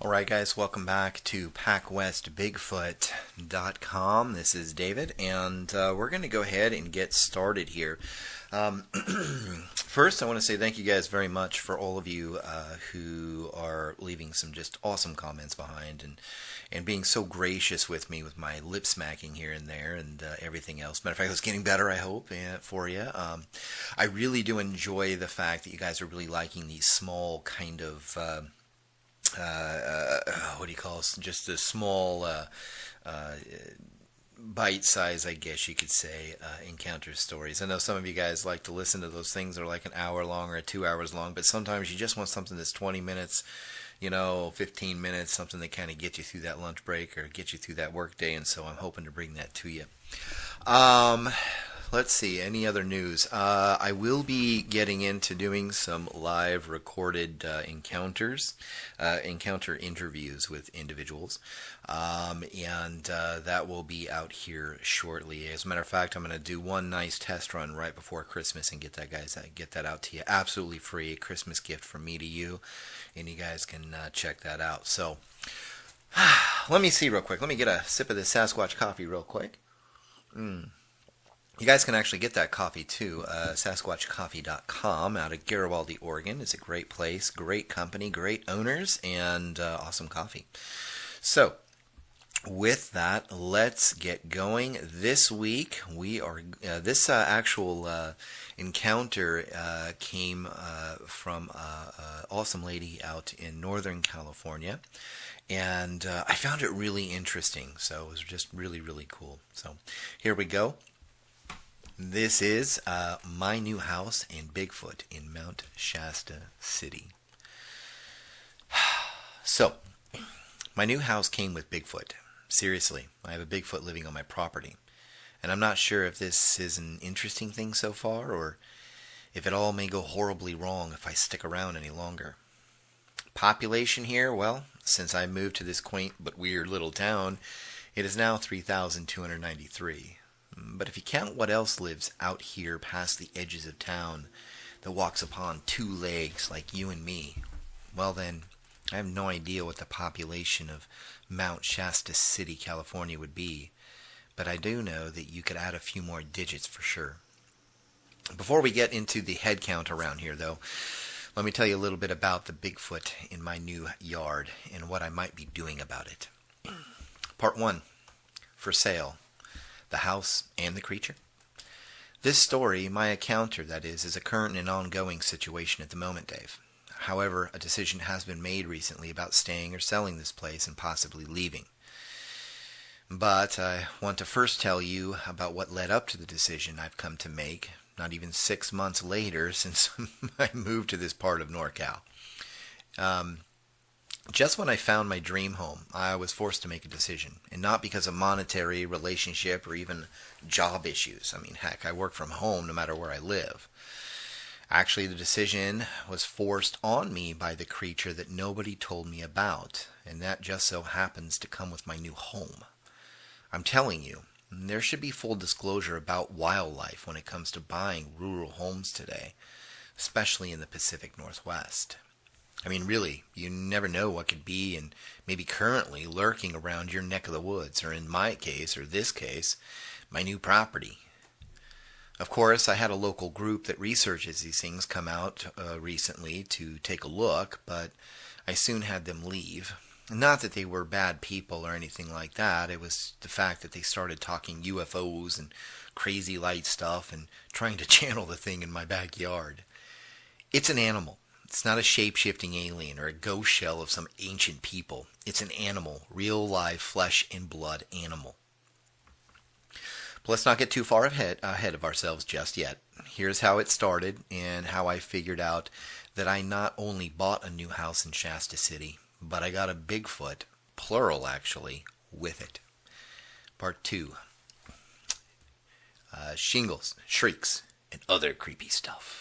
Alright guys, welcome back to PackWestBigfoot.com. This is David, and we're going to go ahead and get started here. First, I want to say thank you guys very much for all of you who are leaving some just awesome comments behind and being so gracious with me with my lip smacking here and there and everything else. Matter of fact, it's getting better, I hope, for you. I really do enjoy the fact that you guys are really liking these small kind of... what do you call it? Just a small bite size, I guess you could say, encounter stories. I know some of you guys like to listen to those things that are like an hour long or 2 hours long, but sometimes you just want something that's 20 minutes, 15 minutes, something that kind of gets you through that lunch break or get you through that work day, and so I'm hoping to bring that to you. Let's see, any other news? I will be getting into doing some live recorded encounter interviews with individuals, and that will be out here shortly. As a matter of fact, I'm going to do one nice test run right before Christmas and get that out to you absolutely free, a Christmas gift from me to you, and you guys can check that out. So, let me see real quick. Let me get a sip of this Sasquatch coffee real quick. You guys can actually get that coffee too. SasquatchCoffee.com out of Garibaldi, Oregon. It's a great place, great company, great owners, and awesome coffee. So, with that, let's get going. This week, we are this actual encounter came from an awesome lady out in Northern California, and I found it really interesting. So it was just really, really cool. So here we go. This is my new house in Bigfoot in Mount Shasta City. So, my new house came with Bigfoot. Seriously, I have a Bigfoot living on my property. And I'm not sure if this is an interesting thing so far, or if it all may go horribly wrong if I stick around any longer. Population here, well, since I moved to this quaint but weird little town, it is now 3,293. But if you count what else lives out here past the edges of town that walks upon two legs like you and me, well then, I have no idea what the population of Mount Shasta City, California would be. But I do know that you could add a few more digits for sure. Before we get into the head count around here, though, let me tell you a little bit about the Bigfoot in my new yard and what I might be doing about it. Part 1. For sale. The house and the creature. This story, my encounter, that is a current and ongoing situation at the moment, Dave. However, a decision has been made recently about staying or selling this place and possibly leaving. But I want to first tell you about what led up to the decision I've come to make, not even 6 months later since I moved to this part of NorCal. Just when I found my dream home, I was forced to make a decision, and not because of monetary, relationship, or even job issues. I mean, heck, I work from home no matter where I live. Actually, the decision was forced on me by the creature that nobody told me about, and that just so happens to come with my new home. I'm telling you, there should be full disclosure about wildlife when it comes to buying rural homes today, especially in the Pacific Northwest. I mean, really, you never know what could be and maybe currently lurking around your neck of the woods, or in my case, or this case, my new property. Of course, I had a local group that researches these things come out recently to take a look, but I soon had them leave. Not that they were bad people or anything like that, it was the fact that they started talking UFOs and crazy light stuff and trying to channel the thing in my backyard. It's an animal. It's not a shape-shifting alien or a ghost shell of some ancient people. It's an animal, real live flesh and blood animal. But let's not get too far ahead of ourselves just yet. Here's how it started and how I figured out that I not only bought a new house in Shasta City, but I got a Bigfoot, plural actually, with it. Part 2. Shingles, shrieks, and other creepy stuff.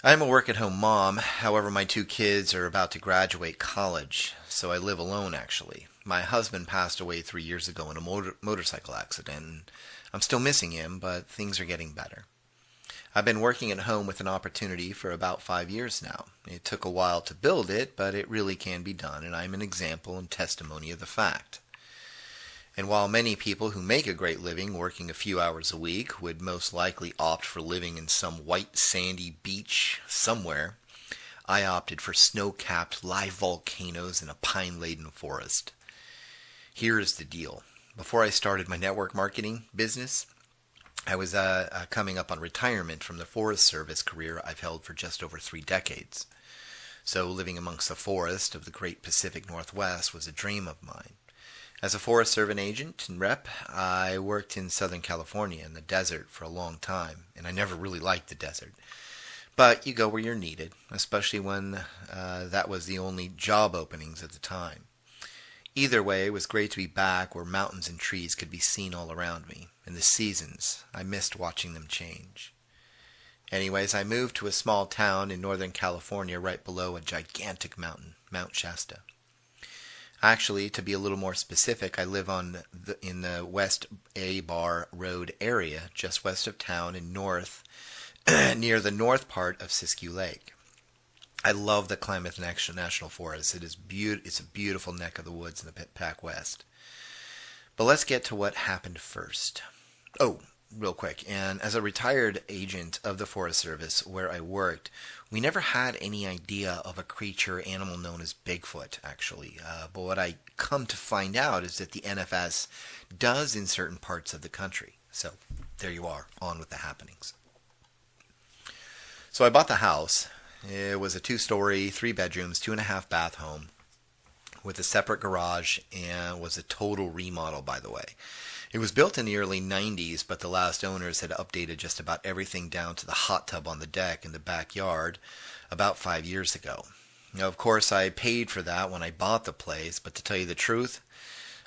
I'm a work-at-home mom, however my 2 kids are about to graduate college, so I live alone actually. My husband passed away 3 years ago in a motorcycle accident, and I'm still missing him, but things are getting better. I've been working at home with an opportunity for about 5 years now. It took a while to build it, but it really can be done, and I'm an example and testimony of the fact. And while many people who make a great living working a few hours a week would most likely opt for living in some white sandy beach somewhere, I opted for snow-capped live volcanoes in a pine-laden forest. Here is the deal. Before I started my network marketing business, I was coming up on retirement from the Forest Service career I've held for just over 3 decades. So living amongst the forest of the great Pacific Northwest was a dream of mine. As a Forest Service agent and rep, I worked in Southern California in the desert for a long time, and I never really liked the desert. But you go where you're needed, especially when that was the only job openings at the time. Either way, it was great to be back where mountains and trees could be seen all around me, and the seasons, I missed watching them change. Anyways, I moved to a small town in Northern California right below a gigantic mountain, Mount Shasta. Actually, to be a little more specific, I live in the West A Bar Road area, just west of town and north, near the north part of Siskiyou Lake. I love the Klamath National Forest. It's a beautiful neck of the woods in the Pac West. But let's get to what happened first. Oh, real quick. And as a retired agent of the Forest Service where I worked, we never had any idea of a creature animal known as Bigfoot, actually. But what I come to find out is that the NFS does in certain parts of the country. So there you are, on with the happenings. So I bought the house. It was a 2-story, 3 bedrooms, 2.5 bath home with a separate garage, and was a total remodel, by the way. It was built in the early 90s, but the last owners had updated just about everything down to the hot tub on the deck in the backyard about 5 years ago. Now, of course, I paid for that when I bought the place, but to tell you the truth,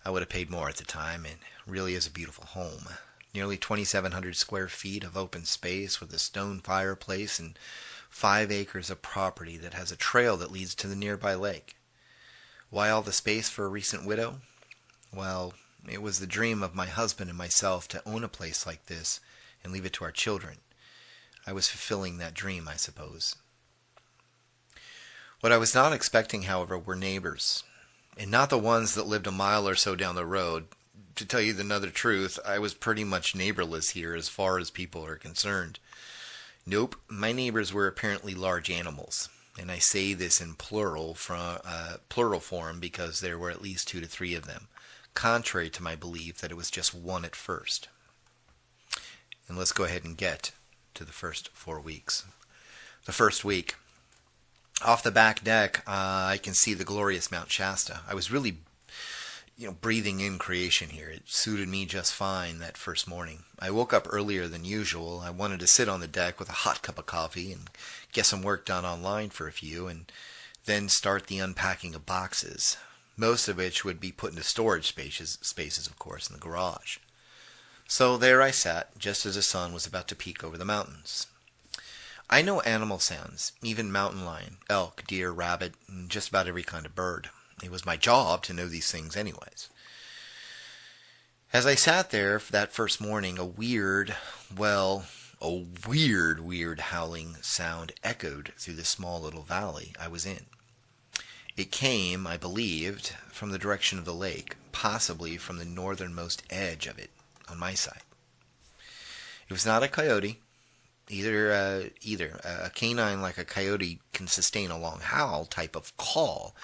I would have paid more at the time. It really is a beautiful home. Nearly 2,700 square feet of open space with a stone fireplace and 5 acres of property that has a trail that leads to the nearby lake. Why all the space for a recent widow? Well, it was the dream of my husband and myself to own a place like this and leave it to our children. I was fulfilling that dream, I suppose. What I was not expecting, however, were neighbors, and not the ones that lived a mile or so down the road. To tell you the another truth, I was pretty much neighborless here as far as people are concerned. Nope, my neighbors were apparently large animals, and I say this in plural form because there were at least 2 to 3 of them, contrary to my belief that it was just one at first. And let's go ahead and get to the first 4 weeks. The first week, off the back deck, I can see the glorious Mount Shasta. I was really breathing in creation here. It suited me just fine that first morning. I woke up earlier than usual. I wanted to sit on the deck with a hot cup of coffee and get some work done online for a few, and then start the unpacking of boxes, most of which would be put into storage spaces, of course, in the garage. So there I sat, just as the sun was about to peek over the mountains. I know animal sounds, even mountain lion, elk, deer, rabbit, and just about every kind of bird. It was my job to know these things anyways. As I sat there for that first morning, a weird howling sound echoed through the small little valley I was in. It came, I believed, from the direction of the lake, possibly from the northernmost edge of it, on my side. It was not a coyote, either. A canine like a coyote can sustain a long howl type of call,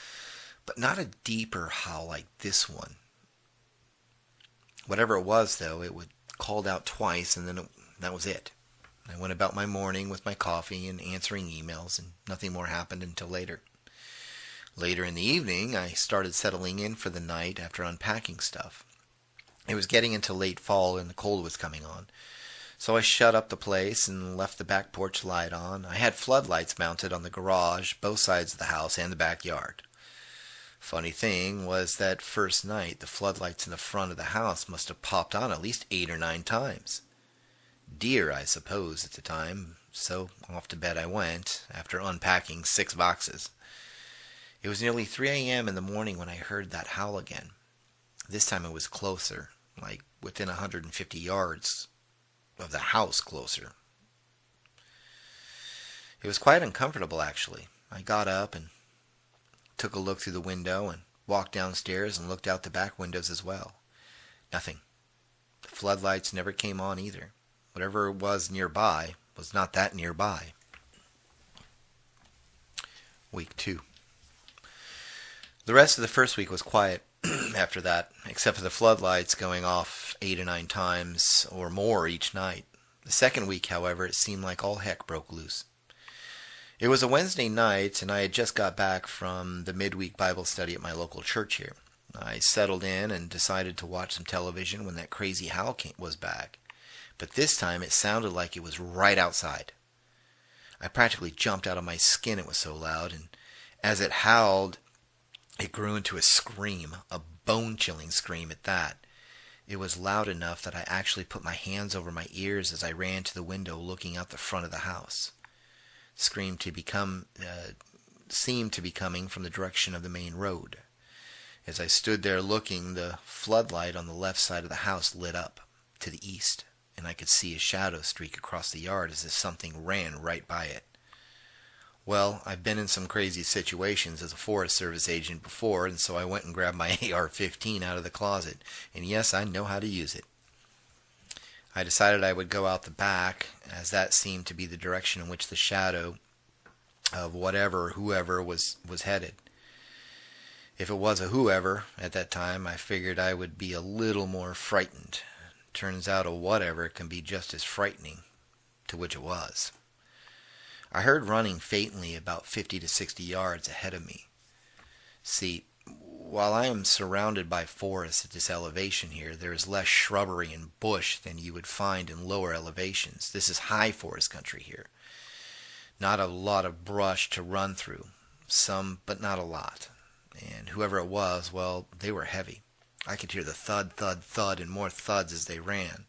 but not a deeper howl like this one. Whatever it was, though, it called out twice, and then that was it. I went about my morning with my coffee and answering emails, and nothing more happened until later. Later in the evening, I started settling in for the night after unpacking stuff. It was getting into late fall, and the cold was coming on. So I shut up the place and left the back porch light on. I had floodlights mounted on the garage, both sides of the house, and the backyard. Funny thing was that first night, the floodlights in the front of the house must have popped on at least 8 or 9 times. Deer, I suppose, at the time, so off to bed I went, after unpacking 6 boxes. It was nearly 3 a.m. in the morning when I heard that howl again. This time it was closer, like within 150 yards of the house closer. It was quite uncomfortable, actually. I got up and took a look through the window and walked downstairs and looked out the back windows as well. Nothing. The floodlights never came on either. Whatever was nearby was not that nearby. Week 2. The rest of the first week was quiet after that, except for the floodlights going off 8 or 9 times or more each night. The second week, however, it seemed like all heck broke loose. It was a Wednesday night, and I had just got back from the midweek Bible study at my local church here. I settled in and decided to watch some television when that crazy howl was back. But this time it sounded like it was right outside. I practically jumped out of my skin, it was so loud, and as it howled, it grew into a scream, a bone-chilling scream at that. It was loud enough that I actually put my hands over my ears as I ran to the window looking out the front of the house. The scream seemed to be coming from the direction of the main road. As I stood there looking, the floodlight on the left side of the house lit up to the east, and I could see a shadow streak across the yard as if something ran right by it. Well, I've been in some crazy situations as a Forest Service agent before, and so I went and grabbed my AR-15 out of the closet, and yes, I know how to use it. I decided I would go out the back, as that seemed to be the direction in which the shadow of whoever was headed. If it was a whoever at that time, I figured I would be a little more frightened. Turns out a whatever can be just as frightening, to which it was. I heard running faintly about 50 to 60 yards ahead of me. See, while I am surrounded by forests at this elevation here, there is less shrubbery and bush than you would find in lower elevations. This is high forest country here. Not a lot of brush to run through. Some, but not a lot. And whoever it was, well, they were heavy. I could hear the thud, thud, thud, and more thuds as they ran.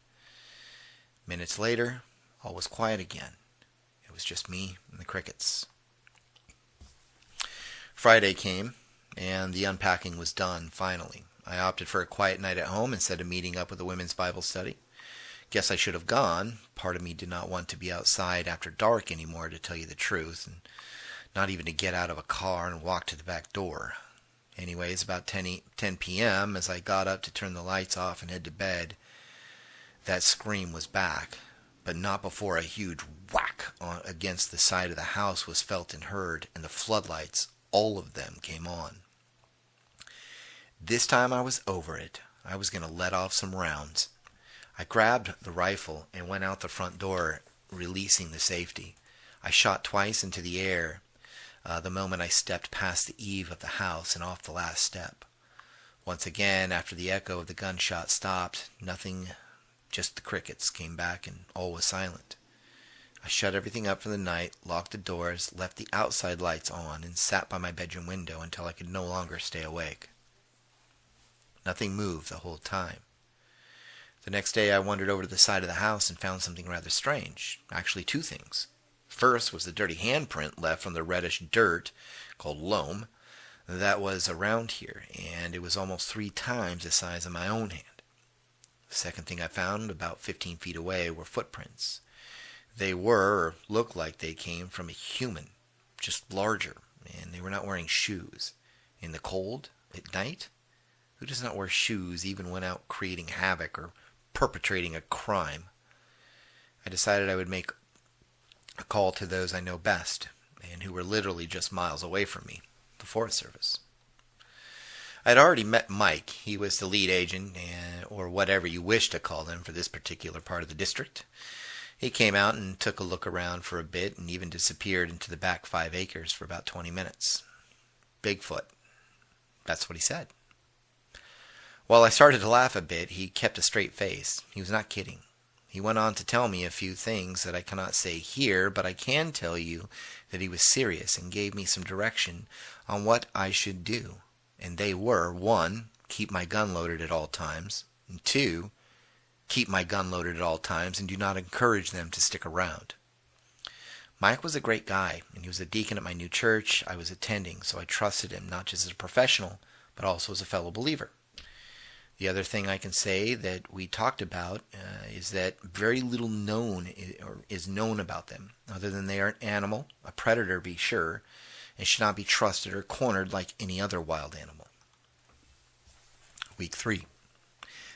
Minutes later, all was quiet again. It was just me and the crickets. Friday came, and the unpacking was done, finally. I opted for a quiet night at home instead of meeting up with a women's Bible study. Guess I should have gone. Part of me did not want to be outside after dark anymore, to tell you the truth, and not even to get out of a car and walk to the back door. Anyways, about 10 p.m., as I got up to turn the lights off and head to bed, that scream was back, but not before a huge whack against the side of the house was felt and heard, and the floodlights, all of them, came on. This time I was over it. I was going to let off some rounds. I grabbed the rifle and went out the front door, releasing the safety. I shot twice into the air the moment I stepped past the eave of the house and off the last step. Once again, after the echo of the gunshot stopped, nothing, just the crickets, came back and all was silent. I shut everything up for the night, locked the doors, left the outside lights on, and sat by my bedroom window until I could no longer stay awake. Nothing moved the whole time. The next day I wandered over to the side of the house and found something rather strange. Actually, 2 things. First was the dirty handprint left from the reddish dirt, called loam, that was around here, and it was almost 3 times the size of my own hand. The second thing I found, about 15 feet away, were footprints. They were, or looked like they came from a human, just larger, and they were not wearing shoes. In the cold, at night? Who does not wear shoes even when out creating havoc or perpetrating a crime? I decided I would make a call to those I know best, and who were literally just miles away from me, the Forest Service. I had already met Mike. He was the lead agent, or whatever you wish to call him, for this particular part of the district. He came out and took a look around for a bit, and even disappeared into the back 5 acres for about 20 minutes. Bigfoot. That's what he said. While I started to laugh a bit, he kept a straight face. He was not kidding. He went on to tell me a few things that I cannot say here, but I can tell you that he was serious and gave me some direction on what I should do. And they were, 1, keep my gun loaded at all times, and 2, keep my gun loaded at all times and do not encourage them to stick around. Mike was a great guy, and he was a deacon at my new church I was attending, so I trusted him not just as a professional, but also as a fellow believer. The other thing I can say that we talked about is that very little is known about them, other than they are an animal, a predator be sure, and should not be trusted or cornered like any other wild animal. Week 3.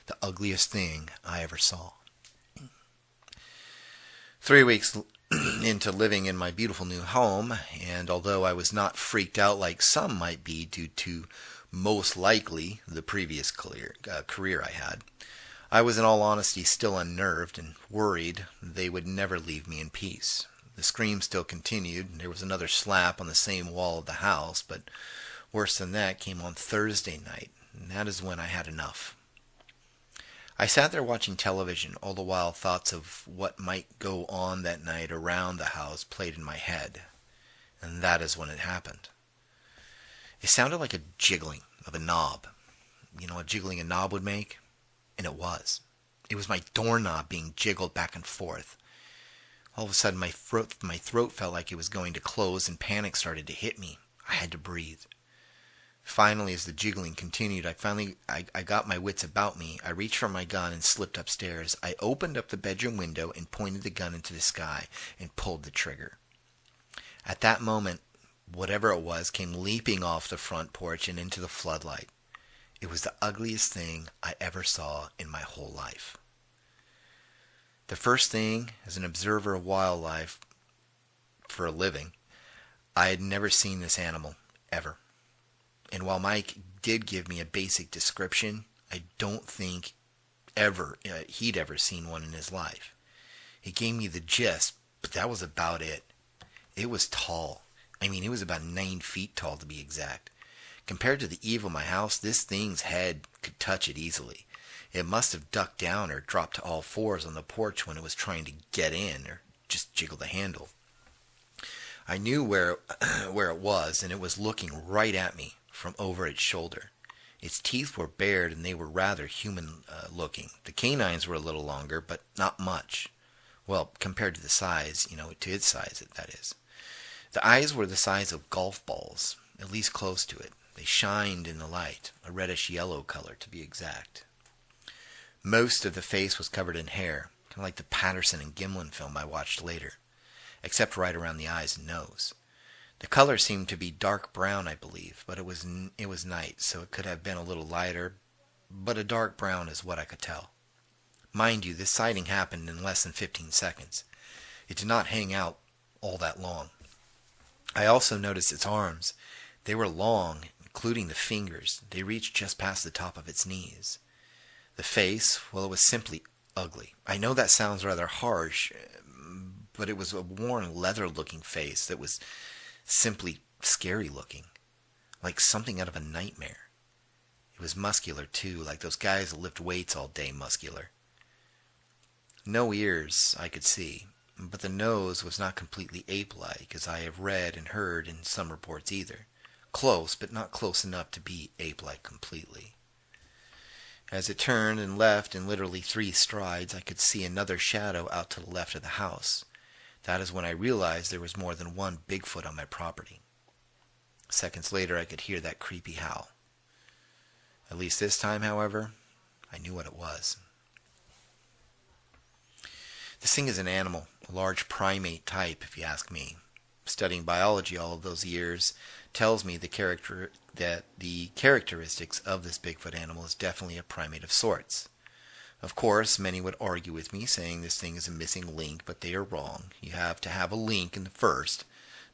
The ugliest thing I ever saw. 3 weeks into living in my beautiful new home, and although I was not freaked out like some might be due to most likely the previous career I had, I was in all honesty still unnerved and worried they would never leave me in peace. The screams still continued. There was another slap on the same wall of the house, but worse than that came on Thursday night, and that is when I had enough. I sat there watching television, all the while thoughts of what might go on that night around the house played in my head, and that is when it happened. It sounded like a jiggling of a knob. You know what jiggling a knob would make? And it was. It was my doorknob being jiggled back and forth. All of a sudden my throat felt like it was going to close and panic started to hit me. I had to breathe. Finally, as the jiggling continued, I got my wits about me. I reached for my gun and slipped upstairs. I opened up the bedroom window and pointed the gun into the sky and pulled the trigger. At that moment, whatever it was came leaping off the front porch and into the floodlight. It was the ugliest thing I ever saw in my whole life. The first thing, as an observer of wildlife for a living, I had never seen this animal, ever. And while Mike did give me a basic description, I don't think he'd ever seen one in his life. He gave me the gist, but that was about it. It was tall. I mean, it was about 9 feet tall to be exact. Compared to the eve of my house, this thing's head could touch it easily. It must have ducked down or dropped to all fours on the porch when it was trying to get in or just jiggle the handle. I knew where it was, and it was looking right at me from over its shoulder. Its teeth were bared and they were rather human-looking. The canines were a little longer, but not much. Well, compared to the size, to its size, that is. The eyes were the size of golf balls, at least close to it. They shined in the light, a reddish-yellow color to be exact. Most of the face was covered in hair, kind of like the Patterson and Gimlin film I watched later, except right around the eyes and nose. The color seemed to be dark brown, I believe, but it was night, so it could have been a little lighter, but a dark brown is what I could tell. Mind you, this sighting happened in less than 15 seconds. It did not hang out all that long. I also noticed its arms. They were long, including the fingers. They reached just past the top of its knees. The face, well, it was simply ugly. I know that sounds rather harsh, but it was a worn, leather-looking face that was simply scary-looking, like something out of a nightmare. It was muscular, too, like those guys that lift weights all day muscular. No ears, I could see, but the nose was not completely ape-like, as I have read and heard in some reports either. Close, but not close enough to be ape-like completely. As it turned and left in literally 3 strides, I could see another shadow out to the left of the house. That is when I realized there was more than one Bigfoot on my property. Seconds later, I could hear that creepy howl. At least this time, however, I knew what it was. This thing is an animal, a large primate type, if you ask me. Studying biology all of those years tells me that the characteristics of this Bigfoot animal is definitely a primate of sorts. Of course, many would argue with me, saying this thing is a missing link, but they are wrong. You have to have a link in the first,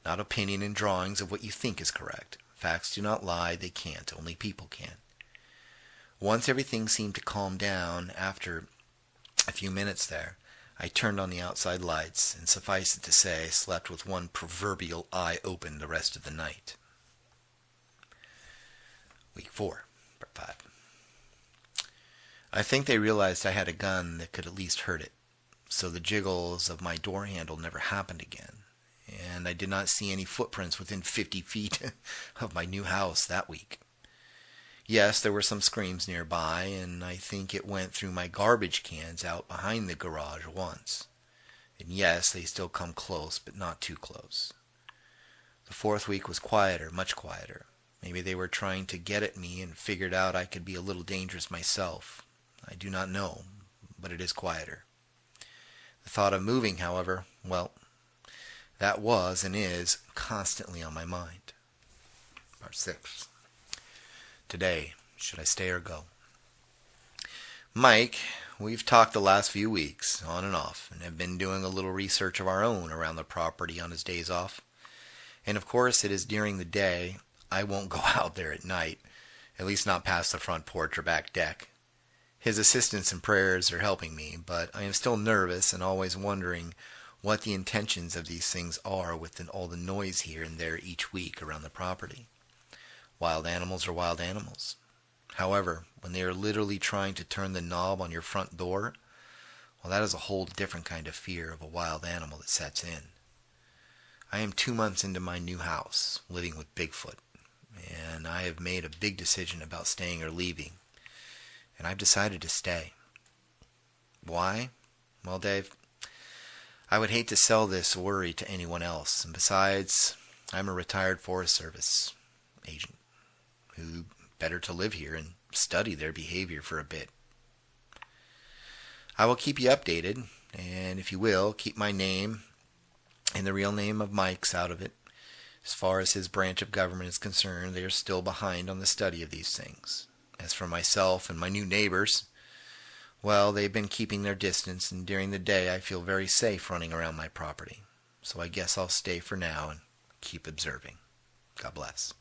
not opinion and drawings of what you think is correct. Facts do not lie, they can't, only people can. Once everything seemed to calm down, after a few minutes there, I turned on the outside lights, and suffice it to say, slept with one proverbial eye open the rest of the night. Week 4, Part 5. I think they realized I had a gun that could at least hurt it, so the jiggles of my door handle never happened again, and I did not see any footprints within 50 feet of my new house that week. Yes, there were some screams nearby, and I think it went through my garbage cans out behind the garage once. And yes, they still come close, but not too close. The 4th week was quieter, much quieter. Maybe they were trying to get at me and figured out I could be a little dangerous myself. I do not know, but it is quieter. The thought of moving, however, well, that was and is constantly on my mind. Part 6. Today, should I stay or go? Mike, we've talked the last few weeks, on and off, and have been doing a little research of our own around the property on his days off. And of course, it is during the day. I won't go out there at night, at least not past the front porch or back deck. His assistance and prayers are helping me, but I am still nervous and always wondering what the intentions of these things are with all the noise here and there each week around the property. Wild animals are wild animals. However, when they are literally trying to turn the knob on your front door, well, that is a whole different kind of fear of a wild animal that sets in. I am 2 months into my new house, living with Bigfoot, and I have made a big decision about staying or leaving, and I've decided to stay. Why? Well, Dave, I would hate to sell this worry to anyone else, and besides, I'm a retired Forest Service agent who better to live here and study their behavior for a bit. I will keep you updated, and if you will, keep my name and the real name of Mike's out of it. As far as his branch of government is concerned, they are still behind on the study of these things. As for myself and my new neighbors, well, they've been keeping their distance, and during the day I feel very safe running around my property. So I guess I'll stay for now and keep observing. God bless.